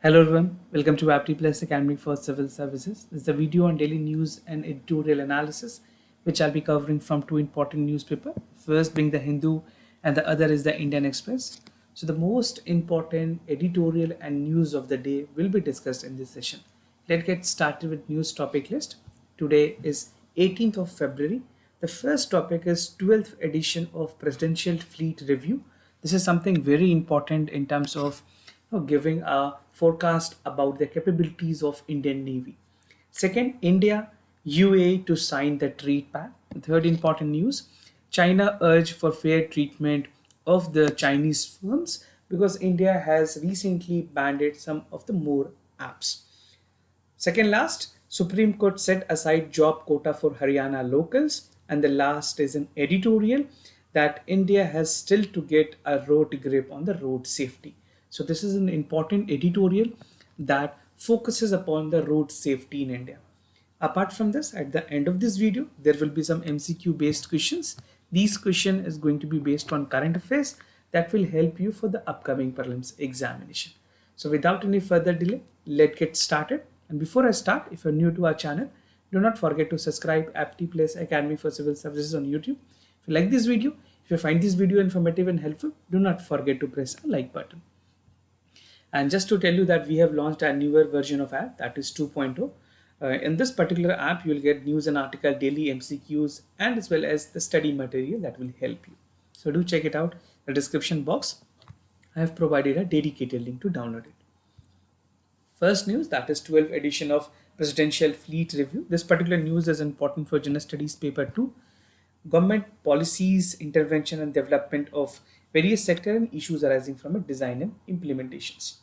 Hello everyone, welcome to Apti Plus Academy for Civil Services. This is a video on daily news and editorial analysis, which I'll be covering from two important newspapers. First being the Hindu, and the other is the Indian Express. So the most important editorial and news of the day will be discussed in this session. Let's get started with news topic list. Today is 18th of February. The first topic is 12th edition of Presidential Fleet Review. This is something very important in terms of giving a forecast about the capabilities of Indian Navy. Second, India, UAE to sign the trade pact. Third important news, China urge for fair treatment of the Chinese firms because India has recently banned some of the more apps. Second last, Supreme Court set aside job quota for Haryana locals. And the last is an editorial that India has still to get a road grip on the road safety. So this is an important editorial that focuses upon the road safety in India. Apart from this, at the end of this video, there will be some MCQ based questions. These question is going to be based on current affairs that will help you for the upcoming prelims examination. So without any further delay, let's get started. And before I start, if you're new to our channel, do not forget to subscribe Apti Plus Academy for Civil Services on YouTube. If you like this video, if you find this video informative and helpful, do not forget to press a like button. And just to tell you that we have launched a newer version of app, that is 2.0. In this particular app, you will get news and article, daily MCQs, and as well as the study material that will help you. So do check it out. In the description box, I have provided a dedicated link to download it. First news, that is 12th edition of Presidential Fleet Review. This particular news is important for General Studies Paper 2. Government policies, intervention and development of various sectors and issues arising from a design and implementations.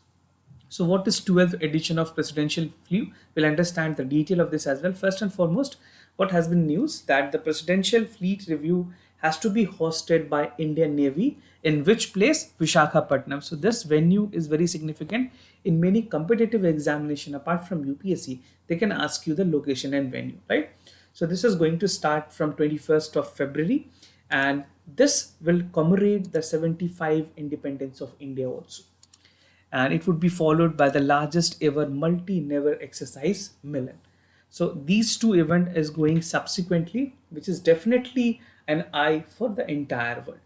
So what is 12th edition of Presidential Fleet? We'll understand the detail of this as well. First and foremost, what has been news that the Presidential Fleet Review has to be hosted by Indian Navy. In which place? Visakhapatnam. So this venue is very significant. In many competitive examination, apart from UPSC, they can ask you the location and venue, right? So this is going to start from 21st of February, and this will commemorate the 75 independence of India also. And it would be followed by the largest ever multi-naval exercise, MILAN. So these two events is going subsequently, which is definitely an eye for the entire world.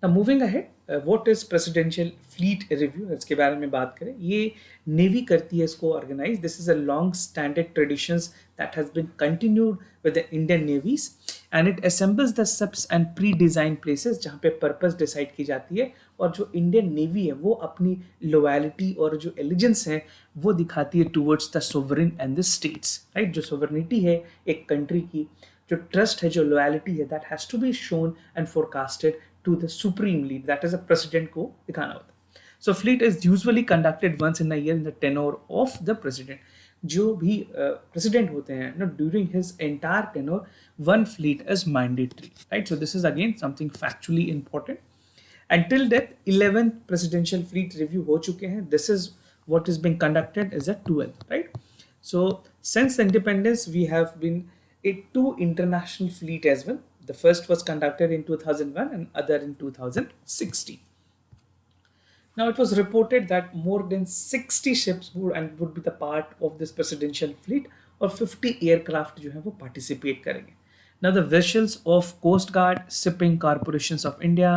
Now moving ahead, what is Presidential Fleet Review? इसके बारे में बात करें, ये navy करती है इसको organise. This is a long standard traditions that has been continued with the Indian navies and it assembles the subs and pre design places जहाँ पे पर्पस डिसाइड की जाती है, और जो इंडियन नेवी है वो अपनी लॉयल्टी और जो एलिजेंस है वो दिखाती है towards the sovereign and the states, right. जो सोवरेनिटी है एक कंट्री की, जो ट्रस्ट है, जो लॉयल्टी है, that has to be shown and forecasted to the supreme lead, that is a president को दिखाना होता है. So fleet is usually conducted once in a year in the tenure of the president. जो भी president होते हैं, during his entire tenure, one fleet is mandatory, right? So this is again something factually important. Until that, 11th presidential fleet review हो चुके हैं. This is what is being conducted is a 12th, right? So since independence, we have been two international fleet as well. The first was conducted in 2001 and other in 2016. Now it was reported that more than 60 ships would be the part of this presidential fleet, or 50 aircraft जो है वो participate करेंगे. Now the vessels of Coast Guard, Shipping Corporations of India,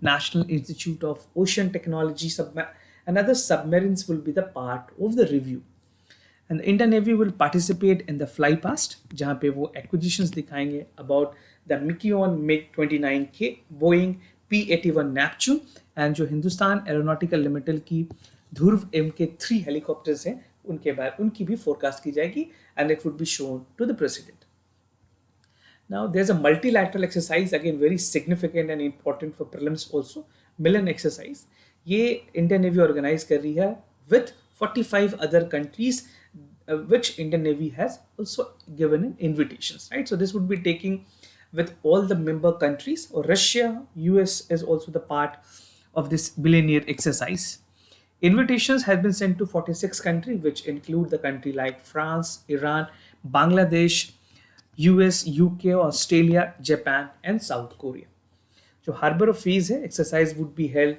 National Institute of Ocean Technology, and other submarines will be the part of the review. And the Indian Navy will participate in the fly past, जहाँ पे वो acquisitions दिखाएंगे about the McQ-29K, Boeing P-81 Neptune, and जो Hindustan aeronautical limited की ध्रुव Mk3 helicopters हैं उनकी भी forecast की जाएगी, and it would be shown to the president. Now there's a multilateral exercise, again very significant and important for prelims also, MILAN exercise. ये Indian navy organise कर रही है with 45 other countries, which Indian Navy has also given in invitations, right? So this would be taking with all the member countries, or Russia, US is also the part of this billionaire exercise. Invitations have been sent to 46 countries, which include the country like France, Iran, Bangladesh, US, UK, Australia, Japan, and South Korea. जो Harbor of Fees है, exercise would be held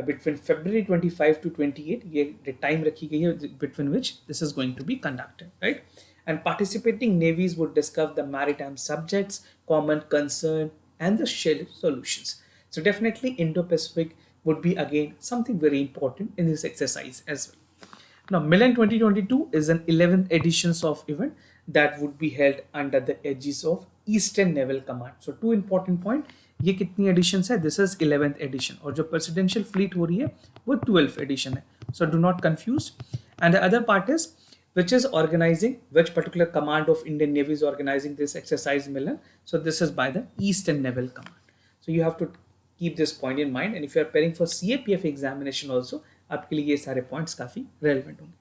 between February 25 to 28, ये time रखी गई है between which this is going to be conducted, right? And participating navies would discuss the maritime subjects, common concern, and the shared solutions. So definitely Indo-Pacific would be again something very important in this exercise as well. Now, MILAN 2022 is an 11th edition of event that would be held under the aegis of Eastern Naval Command. So, two important point. ये कितनी editions है? This is 11th edition. और जो presidential fleet हो रही है वो 12th edition है. So, do not confuse. And the other part is which is organizing, which particular command of Indian Navy is organizing this exercise MILAN. So, this is by the Eastern Naval Command. So, you have to keep this point in mind. And if you are preparing for CAPF examination also, आपके लिए ये सारे points काफी relevant होंगे.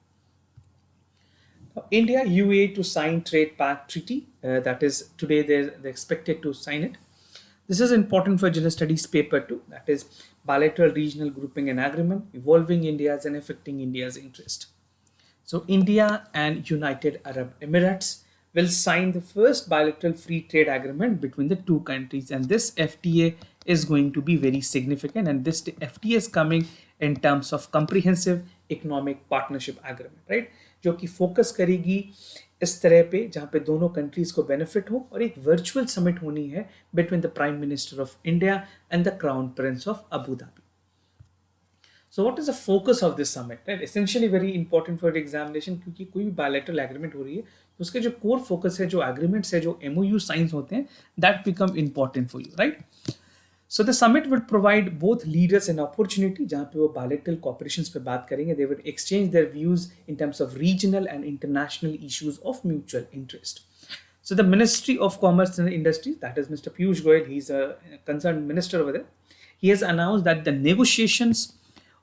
India UAE to sign trade pact treaty, that is today they're expected to sign it. This is important for general studies paper 2, that is bilateral regional grouping and agreement involving India's and affecting India's interest. So India and United Arab Emirates will sign the first bilateral free trade agreement between the two countries, and this FTA is going to be very significant, and this FTA is coming in terms of comprehensive economic partnership agreement, right? जो कि focus करेगी इस तरह पे जहाँ पे दोनों countries को बेनिफिट हो, और एक वर्चुअल समिट होनी है between the prime minister of India and the crown Prince of Abu Dhabi. So what is the focus of this summit? Right? Essentially very important for the examination, क्योंकि कोई भी bilateral agreement हो रही है तो उसके जो core focus है, जो agreements है, जो MOU signs होते हैं, that become important for you, right? So the summit would provide both leaders an opportunity जहाँ पे वो bilateral cooperations पे बात करेंगे. They would exchange their views in terms of regional and international issues of mutual interest. So the Ministry of Commerce and Industry, that is Mr. Piyush Goyal, he's a concerned minister over there. He has announced that the negotiations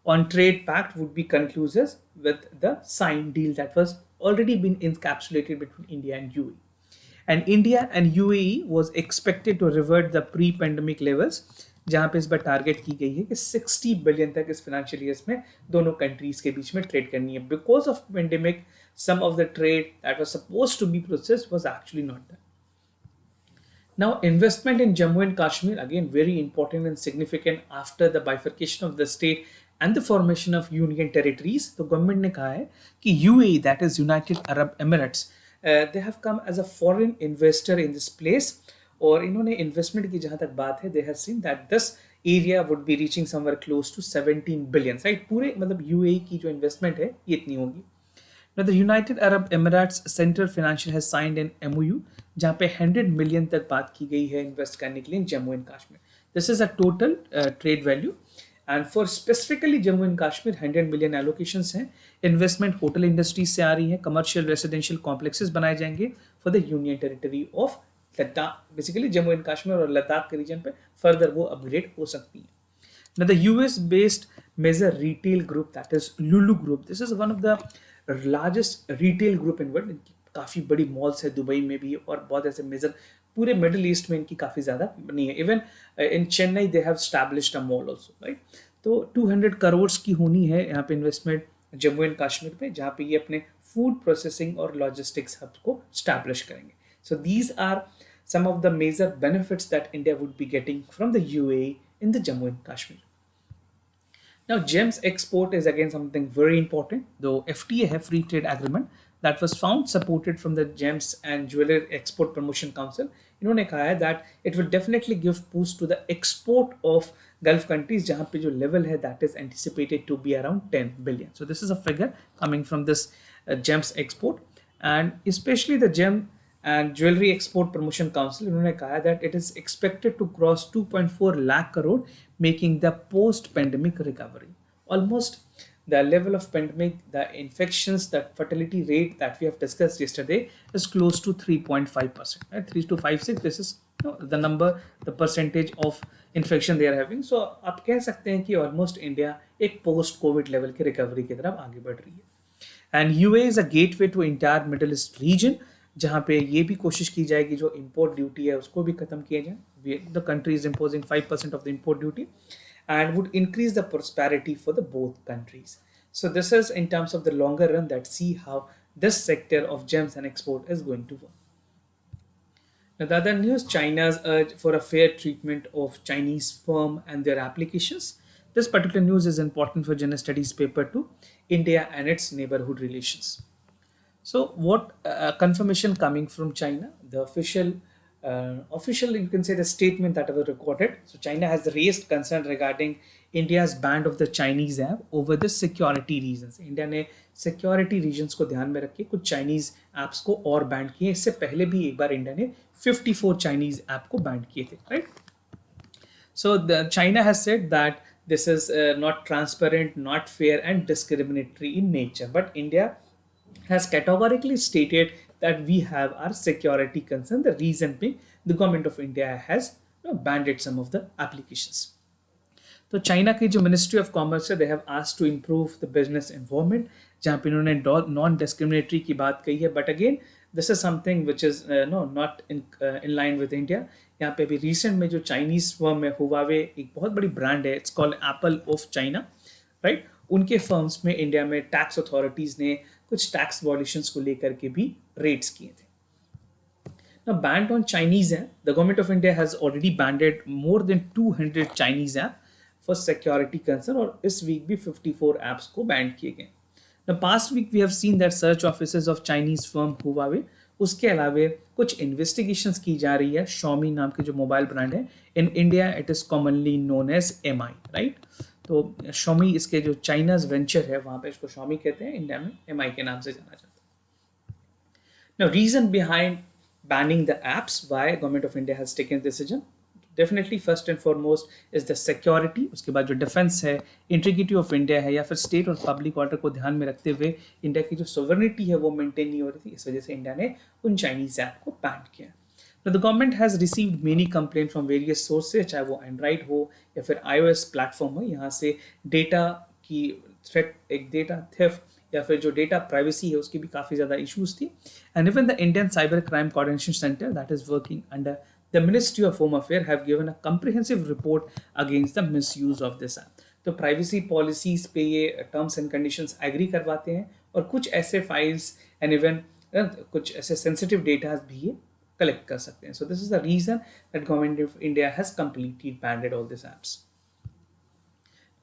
on trade pact would be conclusive with the signed deal that was already been encapsulated between India and UAE. And India and UAE was expected to revert the pre-pandemic levels, जहाँ पे इस बार target की गई है कि 60 billion तक इस financial years में दोनों कंट्रीज के बीच में ट्रेड करनी है. Because of pandemic some of the trade that was supposed to be processed was actually not done. Now, investment in Jammu and Kashmir, again very important and significant after the bifurcation of the state and the formation of union territories. तो government ने कहा है कि UAE, that is United Arab Emirates, they have come as a foreign investor in this place. और इन्होंने investment की जहाँ तक बात है, they have seen that this area would be reaching somewhere close to 17 billion, right? पूरे मतलब UAE की जो इन्वेस्टमेंट है ये इतनी होगी. Now, the United Arab Emirates Center Financial has signed an MOU जहाँ पे 100 मिलियन तक बात की गई है इन्वेस्ट करने के लिए Jammu and Kashmir. This is a total trade value, and for specifically Jammu and Kashmir 100 million allocations हैं. इन्वेस्टमेंट होटल इंडस्ट्रीज से आ रही है, कमर्शियल रेसिडेंशियल कॉम्प्लेक्सेस बनाए जाएंगे for the union territory of Ladakh. Basically Jammu and Kashmir और लद्दाख के रीजन पे फर्दर वो अपग्रेड हो सकती है. Now, the US-based major retail group, that is Lulu Group, this is one of the largest retail group in world. काफ़ी बड़ी मॉल्स है दुबई में भी, और बहुत ऐसे मेजर पूरे मिडिल ईस्ट में इनकी काफ़ी ज़्यादा बनी है. Even in Chennai they have established a mall also, right? तो 200 करोड़ की होनी है यहाँ पे इन्वेस्टमेंट जम्मू एंड कश्मीर पे, जहाँ पे ये अपने फूड प्रोसेसिंग और लॉजिस्टिक्स हब को स्टैब्लिश करेंगे. So these are some of the major benefits that India would be getting from the UAE in the Jammu and Kashmir. Now, GEMS export is again something very important. Though FTA have free trade agreement that was found supported from the GEMS and Jewelry Export Promotion Council. इन्होंने कहा है that it will definitely give boost to the export of Gulf countries, जहाँ पे जो level है that is anticipated to be around 10 billion. So this is a figure coming from this GEMS export, and especially the GEM and Jewelry Export Promotion Council, इन्होंने कहा that it is expected to cross 2.4 lakh crore, making the post-pandemic recovery. Almost the level of pandemic, the infections, the fatality rate that we have discussed yesterday is close to 3.5%. Right? 3 to 5.6, this is the number, the percentage of infection they are having. So आप कह सकते हैं कि almost India एक post-COVID level की recovery की तरफ आगे बढ़ रही है. And UAE is a gateway to entire Middle East region, जहाँ पे ये भी कोशिश की जाएगी जो इम्पोर्ट ड्यूटी है उसको भी खत्म किया जाए. The country is imposing 5% of the import duty and would increase the prosperity for the both countries. So this is in terms of the longer run that see how this sector of gems and export is going to work. Now the other news, China's urge for a fair treatment of Chinese firm and their applications. This particular news is important for General Studies paper 2, India and its neighborhood relations. So, what confirmation coming from China? The official, you can say the statement that was recorded. So, China has raised concern regarding India's ban of the Chinese app over the security reasons. India ने security reasons को ध्यान में रख के कुछ Chinese apps को और ban किए. इससे पहले भी एक बार इंडिया ने 54 Chinese app को ban किए थे, right? So the China has said that this is not transparent, not fair, and discriminatory in nature. But India has categorically stated that we have our security concern. The reason being, the government of India has banned some of the applications. तो China की जो ministry of commerce है, they have asked to improve the business environment, जहाँ पे इन्होंने non discriminatory की बात कही है. But again this is something which is not in line with India. यहाँ पे भी रिसेंट में जो चाइनीज फर्म है हुआवे, एक बहुत बड़ी ब्रांड है, it's called Apple of China, right. उनके फर्म्स में इंडिया में टैक्स अथॉरिटीज ने कुछ टैक्स वॉल्यूशंस को लेकर के भी रेट्स किए थे. Now, banned on Chinese app, the government of India has already banned more than 200 Chinese app for security concern, और इस वीक भी 54 apps को बैंड किए गए. The past week we have seen that search offices of Chinese firm Huawei, उसके अलावे कुछ investigations की जा रही है Xiaomi नाम के जो मोबाइल ब्रांड है. In India it is commonly known as MI, right. तो Xiaomi इसके जो चाइनाज वेंचर है वहाँ पे इसको Xiaomi कहते हैं, इंडिया में MI के नाम से जाना जाता है. Now, reason behind banning the apps, why government of India has taken decision, definitely first and foremost is the security. उसके बाद जो डिफेंस है, इंटीग्रिटी ऑफ इंडिया है, या फिर स्टेट और पब्लिक ऑर्डर को ध्यान में रखते हुए इंडिया की जो सोवरेनिटी है वो मेंटेन नहीं हो रही थी. इस वजह से इंडिया ने उन चाइनीज ऐप को बैन किया. Now, the government has received many complaints from various sources, चाहे वो एंड्रॉइड हो या फिर iOS प्लेटफॉर्म हो. यहाँ से डेटा की थ्रेट, एक डेटा थेफ्ट या फिर जो डेटा प्राइवेसी है उसकी भी काफ़ी ज़्यादा इश्यूज थी. And even the Indian cyber crime coordination centre that is working under the ministry of home affair have given a comprehensive report against the misuse of this app. तो privacy policies पे ये terms and conditions agree करवाते हैं और कुछ ऐसे files and even कुछ ऐसे सेंसिटिव डेटा भी ये कलेक्ट कर सकते हैं. So this is the reason that government of India has completely banned all this apps.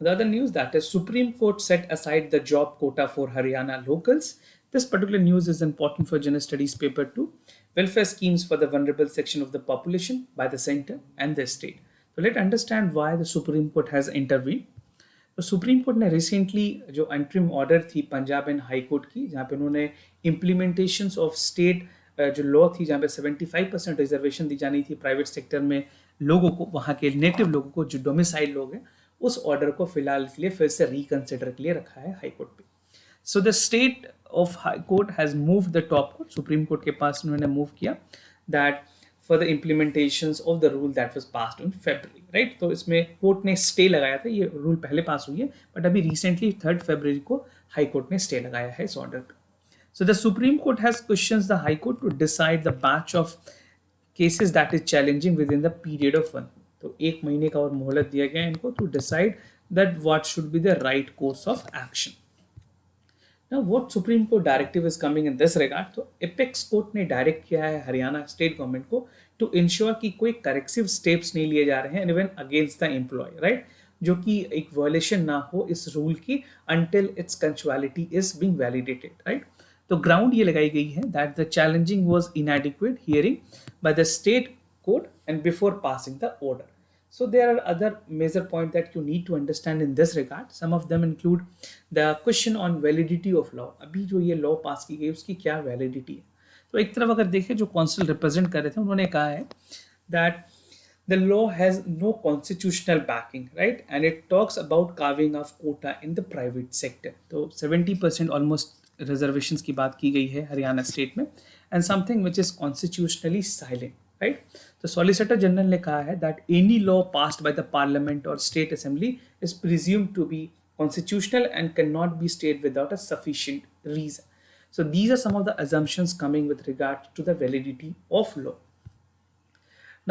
The other news, that is Supreme Court set aside the job quota for Haryana locals. This particular news is important for General Studies paper 2, welfare schemes for the vulnerable section of the population by the center and the state. So let's understand why the Supreme Court has intervened. तो supreme court ने recently जो अंतरिम order थी Punjab and high court की, जहाँ पे उन्होंने implementations of state जो लॉ थी जहाँ पे 75% रिजर्वेशन दी जानी थी प्राइवेट सेक्टर में लोगों को, वहाँ के नेटिव लोगों को जो डोमिसाइल लोग हैं, उस ऑर्डर को फिलहाल के लिए फिर से रिकंसिडर के लिए रखा है हाई कोर्ट पे. So the state of high court has move the top court, supreme court के पास उन्होंने मूव किया that for the implementations of the rule that was passed in February, right. तो इसमें कोर्ट ने स्टे लगाया था, ये रूल पहले पास हुई है बट अभी रिसेंटली 3 फरवरी को हाई कोर्ट ने स्टे लगाया है इस ऑर्डर पर. So the Supreme Court has questions the High Court to decide the batch of cases that is challenging within the period of 1. तो 1 महीने का और मोहलत दिया गया इनको to decide that what should be the right course of action. Now what supreme court directive is coming in this regard. तो apex court ने डायरेक्ट किया है हरियाणा स्टेट गवर्नमेंट को टू इंश्योर कि कोई करेक्टिव स्टेप्स नहीं लिए जा रहे हैं even against the employ, right, जो कि एक वायलेशन ना हो इस रूल की until its constitutionality is being validated, right. तो ग्राउंड ये लगाई गई है that the challenging was इनएडिक्वेट hearing by the state court and before passing the order. So there are other major points that you need to understand in this regard. Some of them include the question on validity of law. अभी जो ये law पास की गई उसकी क्या validity है. तो एक तरफ अगर देखें जो कौंसिल रिप्रेजेंट कर रहे थे उन्होंने कहा है that the law has no constitutional backing, right, and it talks about carving of quota in the private sector. तो 70% almost reservations की बात की गई है हरियाणा स्टेट में and something which is constitutionally silent, right. तो सॉलिसिटर जनरल ने कहा है that any law passed by the parliament और state assembly is presumed to be constitutional and can not be stayed without a sufficient reason. So these are some of the assumptions coming with regard to the validity of law.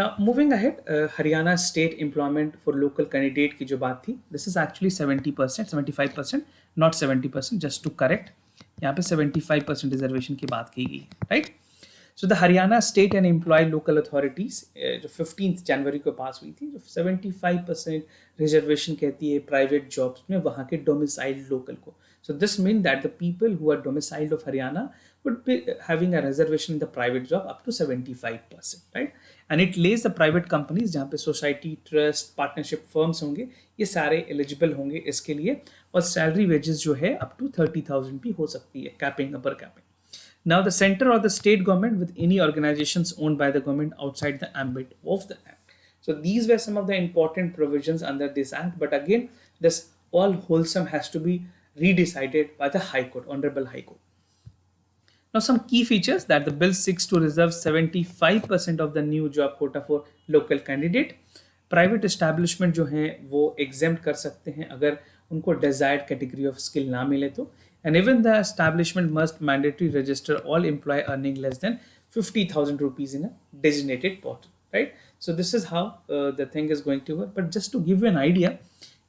Now moving ahead, Haryana state employment for local candidate की जो बात थी, this is actually 70%, 75%, not 70%, just to correct. यहाँ पे 75% reservation की बात की गई, right. So the Haryana state and employ local authorities जो 15 जनवरी को पास हुई थी, जो 75% रिजर्वेशन कहती है प्राइवेट जॉब्स में वहाँ के डोमिसाइल्ड लोकल को. So this means that the people who are domiciled of Haryana would be having a reservation in the private job up to 75%, right? And it lays the private companies जहाँ पे society, trust, partnership firms होंगे, ये सारे eligible होंगे इसके लिए, और salary wages जो है अप टू 30,000 भी हो सकती है, capping, upper capping. Now, the center or the state government with any organizations owned by the government outside the ambit of the act. So these were some of the important provisions under this act. But again, this all wholesome has to be redecided by the High Court, Honorable High Court. Now, some key features that the bill seeks to reserve 75% of the new job quota for local candidate. Private establishment जो हैं वो exempt कर सकते हैं अगर उनको desired category of skill ना मिले तो. And even the establishment must mandatory register all employ earning less than 50,000 rupees in a designated portal, right. So this is how the thing is going to work. But just to give you an idea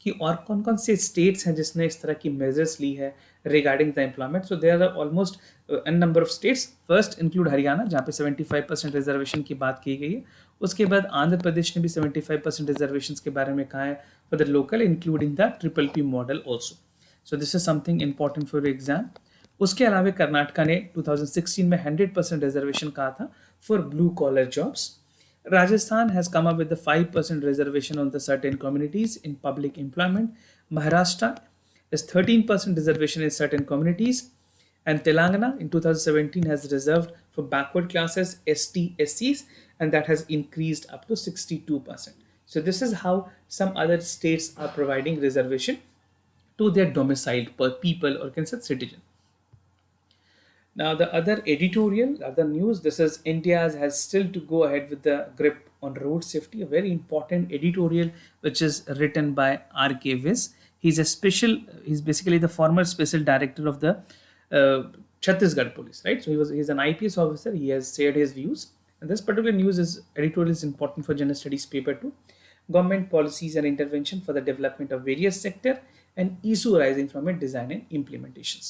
कि और कौन कौन से states हैं जिसने इस तरह की मेजर्स ली है regarding the employment. So there are almost an number of states. First include Haryana जहाँ पे 75% रिजर्वेशन की बात की गई है. उसके बाद आंध्र प्रदेश ने भी 75% रिजर्वेशन के बारे में कहा है for the local, including the PPP model also. So this is something important for exam. उसके अलावा कर्नाटका ने 2016 में 100% रिजर्वेशन कहा था for blue collar jobs. Rajasthan has come up with the 5% reservation on the certain communities in public employment. Maharashtra is 13% reservation in certain communities. And Telangana in 2017 has reserved for backward classes, ST, SCs, and that has increased up to 62%. So this is how some other states are providing reservation to their domiciled people or can say citizen. Now, the other editorial, other news, this is India has still to go ahead with the grip on road safety, a very important editorial which is written by R.K. Viz. He's basically the former special director of the Chhattisgarh police, right? So he's an IPS officer. He has shared his views. And this particular editorial is important for general studies paper too. Government policies and intervention for the development of various sector and issue arising from it, design and implementations.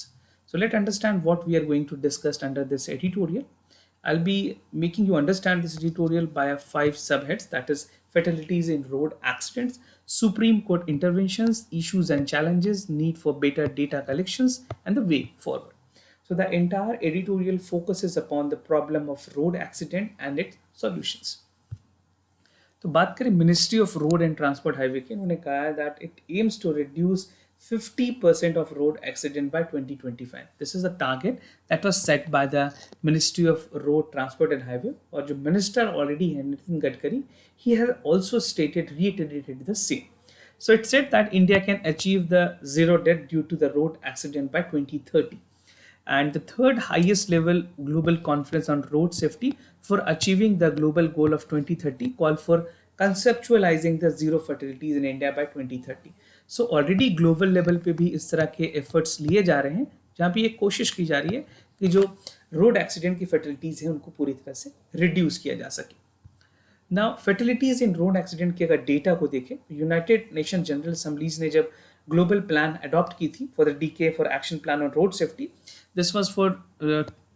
So let's understand what we are going to discuss under this editorial. I'll be making you understand this editorial by 5 subheads, that is fatalities in road accidents, Supreme Court interventions, issues and challenges, need for better data collections, and the way forward. So the entire editorial focuses upon the problem of road accident and its solutions. तो बात करें ministry of road and transport highway की, उन्होंने कहा है that it aims to reduce 50% of road accident by 2025. This is a target that was set by the Ministry of Road Transport and Highway. और जो minister already है Nitin Gadkari, he has also reiterated the same. So it said that India can achieve the zero death due to the road accident by 2030. And the third highest level global conference on road safety for achieving the global goal of 2030 called for conceptualizing the zero fatalities in India by 2030. So already global level पे भी इस तरह के efforts लिए जा रहे हैं जहाँ पे ये कोशिश की जा रही है कि जो रोड एक्सीडेंट की फैटलिटीज़ हैं उनको पूरी तरह से रिड्यूस किया जा सके. नाउ फैटलिटीज़ इन रोड एक्सीडेंट के अगर डेटा को देखें, यूनाइटेड नेशन जनरल असेंबलीज ने जब ग्लोबल प्लान अडॉप्ट की थी for the decade for action plan on road safety, this was for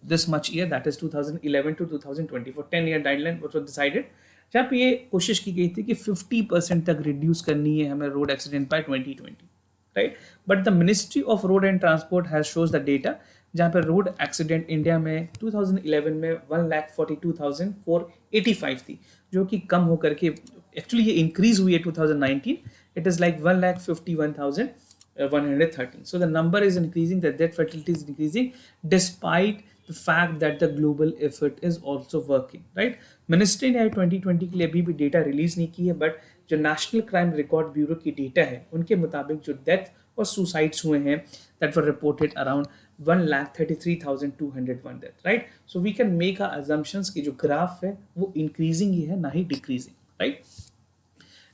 this much year, that is 2011 to 2020, for 10-year guideline what was decided, जहाँ पे ये कोशिश की गई थी कि 50% तक रिड्यूस करनी है हमें road accident by 2020, right. But the ministry of road and transport has shows the data जहाँ पे रोड एक्सीडेंट इंडिया में 2011 में 1,42,485 थी, जो कि कम होकर के एक्चुअली ये इंक्रीज हुई है 2019, it is like 1,51,113. So the number is increasing, the death fatality is increasing despite the fact that the global effort is also working, right. Ministry ने 2020 के लिए अभी भी डेटा रिलीज नहीं की है, बट जो नेशनल क्राइम रिकॉर्ड ब्यूरो की डेटा है उनके मुताबिक जो डेथ और सुसाइड्स हुए हैं that were reported around 1,33,201 death, right. So we can make a assumptions कि जो ग्राफ है वो इंक्रीजिंग ही है, ना ही decreasing, right.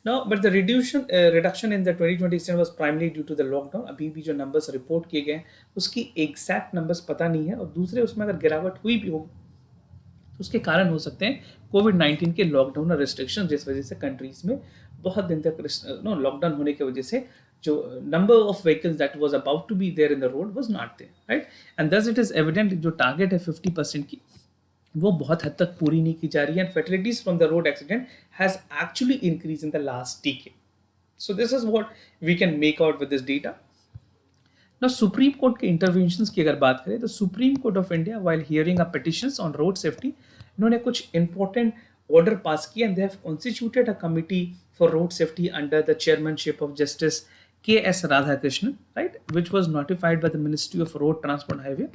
Now, but the reduction in the 2020 was primarily due to the lockdown. अभी भी जो numbers रिपोर्ट किए गए उसकी exact numbers पता नहीं है, और दूसरे उसमें अगर गिरावट हुई भी हो तो उसके कारण हो सकते हैं कोविड-19 के लॉकडाउन और रिस्ट्रिक्शन, जिस वजह से कंट्रीज में बहुत दिन तक लॉकडाउन होने की वजह से जो number of vehicles that was about to be there in the road was not there, right. And thus it is evident जो टारगेट है 50% की वो बहुत हद तक पूरी नहीं की जा रही है, and fatalities from the road accident has actually increase in the last decade. So this is what we can make out with this data. Now, Supreme Court के interventions की अगर बात करें तो Supreme Court of India, while hearing a petitions on road safety, इन्होंने कुछ important order pass किए, and they have constituted a committee for road safety under the chairmanship of Justice K.S. Radhakrishnan, right, which was notified by the Ministry of Road Transport Highway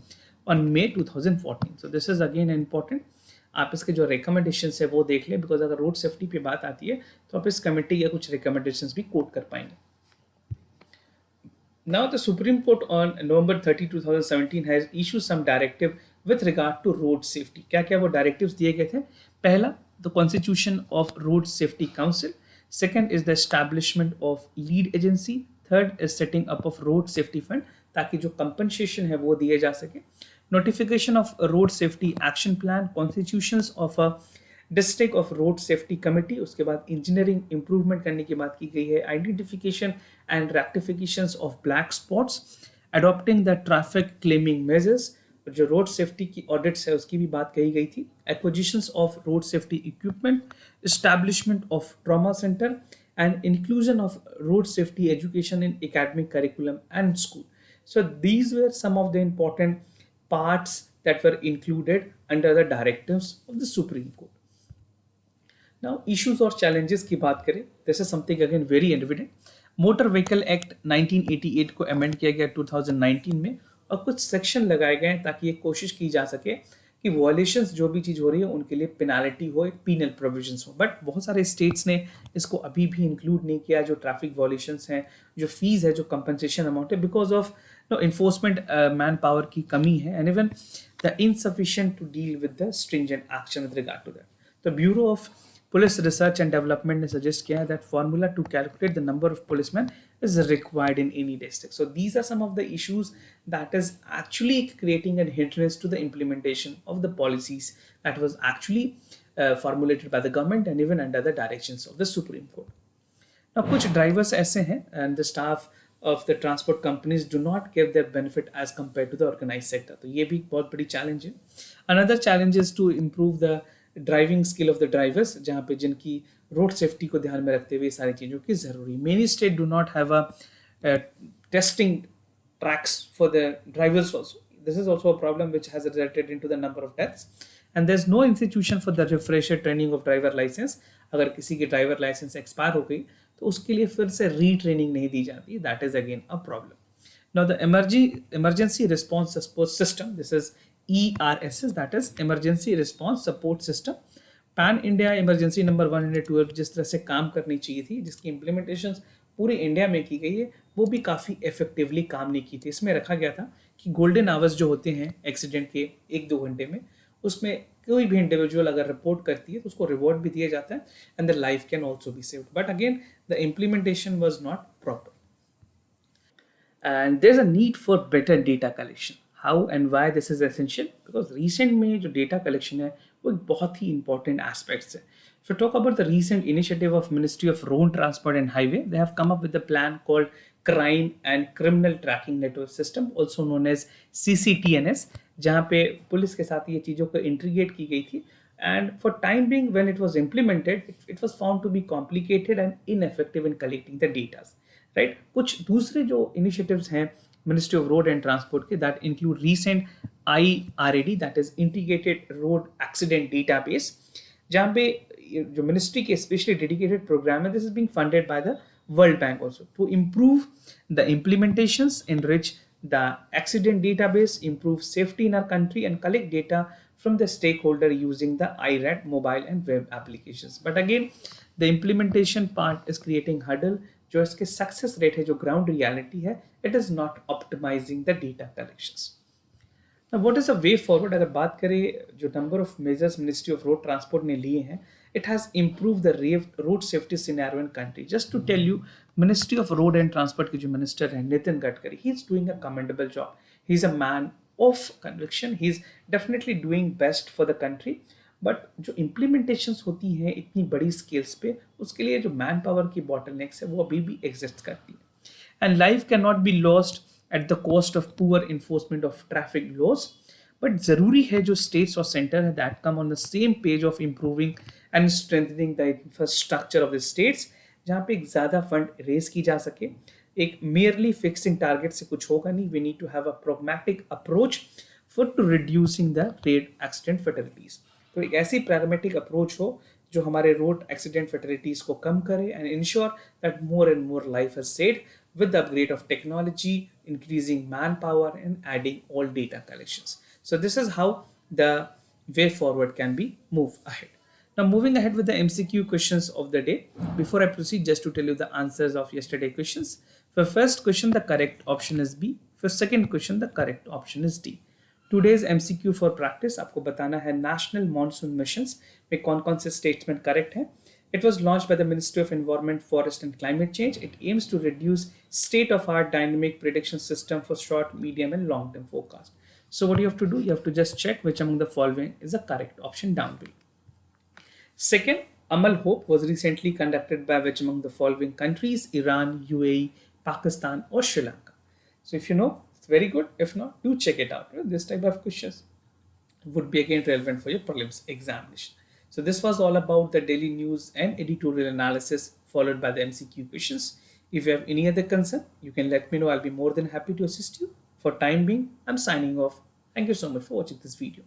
on May 2014. So this is again important. आप इसके जो recommendations है वो देख लें, because अगर road safety पे बात आती है तो आप इस कमेटी या कुछ recommendations भी कोट कर पाएंगे. Now, the Supreme Court on November 30, 2017 has issued some directive with regard to road safety. क्या क्या वो directives दिए गए थे? पहला, the constitution of Road Safety Council. Second is the establishment of lead agency. Third is setting up of road safety fund ताकि जो compensation है वो दिए जा सके. Notification of a road safety action plan. Constitutions of a district of road safety committee. उसके बाद engineering improvement करने की बात की गई है. Identification and rectifications of black spots. Adopting the traffic calming measures. जो रोड सेफ्टी की ऑडिट्स है उसकी भी बात कही गई थी. Acquisitions of road safety equipment. Establishment of trauma centre and inclusion of road safety education in academic curriculum and school. So these were some of the important parts that were included under the directives of the Supreme Court. Now, issues or challenges की बात करें, this is something again very evident. Motor vehicle act 1988 को amend किया गया 2019 में, और कुछ section लगाए गए ताकि ये कोशिश की जा सके कि वॉयलेशंस जो भी चीज़ हो रही है उनके लिए पेनाल्टी हो, एक पीनल प्रोविजंस हो. बट बहुत सारे स्टेट्स ने इसको अभी भी इंक्लूड नहीं किया. जो ट्रैफिक वॉयलेशंस हैं, जो फीस है, जो कंपनसेशन अमाउंट है, because of enforcement man power की कमी है, and even the insufficient to deal with the stringent action with regard to that. The bureau of Police Research and Development ने suggest किया है that formula to calculate the number of policemen is required in any district. So these are some of the issues that is actually creating a hindrance to the implementation of the policies that was actually formulated by the government and even under the directions of the Supreme Court. Now कुछ drivers ऐसे हैं and the staff of the transport companies do not give their benefit as compared to the organized sector. तो ये भी बहुत बड़ी challenge है. Another challenge is to improve the driving skill of the drivers, जहाँ पे जिनकी रोड सेफ्टी को ध्यान में रखते हुए सारी चीज़ों की ज़रूरी. Many state do not have a testing tracks for the drivers also. This is also a problem which has resulted in to the number of deaths, and there is no institution for the refresher training of driver license. अगर किसी की driver licence expire हो गई तो उसके लिए फिर से रीट्रेनिंग नहीं दी जाती. That is again a problem. Now, the emergency response support system, this is ERSS, that is Emergency Response Support System. Pan India emergency number 112 जिस तरह से काम करनी चाहिए थी, जिसकी इम्प्लीमेंटेशन पूरे इंडिया में की गई है, वो भी काफ़ी इफेक्टिवली काम नहीं की थी. इसमें रखा गया था कि गोल्डन आवर्स जो होते हैं एक्सीडेंट के 1-2 घंटे में, उसमें कोई भी इंडिविजुअल अगर रिपोर्ट करती है तो उसको रिवॉर्ड भी दिया जाता है, and the life can also be saved. But again the implementation was not proper. And there's a need for better data collection. How and why this is essential? Because recent में जो data collection है वो एक बहुत ही important aspects है. If we talk about the recent initiative of Ministry of Road Transport and Highway, they have come up with a plan called Crime and Criminal Tracking Network System, also known as CCTNS, जहाँ पे police के साथ ये चीज़ों को integrate की गई थी. And for time being, when it was implemented, it was found to be complicated and ineffective in collecting the data. Right. कुछ दूसरे जो इनिशिएटिव्स हैं ministry of road and transport के, that include recent IRAD, that is integrated road accident database, जहाँ पे जो ministry के specially dedicated programme है. This is being funded by the world bank also to improve the implementations, enrich the accident database, improve safety in our country, and collect data from the stakeholder using the IRAD mobile and web applications. But again, the implementation part is creating hurdle. जो इसके success rate है, जो ground reality है, it is not optimising the data collections. Now what is a way forward? अगर बात करें जो number of measures ministry of road transport ने लिए हैं, it has improve the road safety scenario in country. Just to tell you, ministry of road and transport के जो minister हैं Nitin Gadkari, he is doing a commendable job. He is a man of conviction. He is definitely doing best for the country. But जो implementations होती हैं इतनी बड़ी scales पे, उसके लिए जो मैन पावर की बॉटलनेक्स है वो अभी भी एग्जिस्ट करती है. And life can not be lost at the cost of poor enforcement of traffic laws. But ज़रूरी है जो स्टेट्स और सेंटर है that come on the same page of improving and strengthening the infrastructure of the states, जहाँ पे एक ज़्यादा fund raise की जा सके. एक मेयरली फिक्सिंग टारगेट से कुछ होगा नहीं. We need to have a pragmatic approach for to reducing the road accident fatalities. तो एक ऐसी प्रैग्मेटिक अप्रोच हो जो हमारे रोड एक्सीडेंट फैटलिटीज को कम करे and ensure that more and more life is saved with the upgrade of technology, increasing manpower, and adding all data collections. So this is how the way forward can be moved ahead. Now moving ahead with the MCQ questions of the day. Before I proceed, just to tell you the answers of yesterday questions. For first question, the correct option is B. For second question, the correct option is D. Today's MCQ for practice आपको बताना है national monsoon missions में कौन कौन से statement correct हैं. It was launched by the Ministry of Environment, Forest and Climate Change. It aims to reduce state-of-art dynamic prediction system for short, medium and long-term forecast. So what you have to do, you have to just check which among the following is the correct option down below. Second, Amal Hope was recently conducted by which among the following countries? Iran, UAE, Pakistan or Sri Lanka. So if you know, it's very good. If not, do check it out. This type of questions would be again relevant for your prelims examination. So this was all about the daily news and editorial analysis followed by the MCQ questions. If you have any other concern, you can let me know. I'll be more than happy to assist you. For time being, I'm signing off. Thank you so much for watching this video.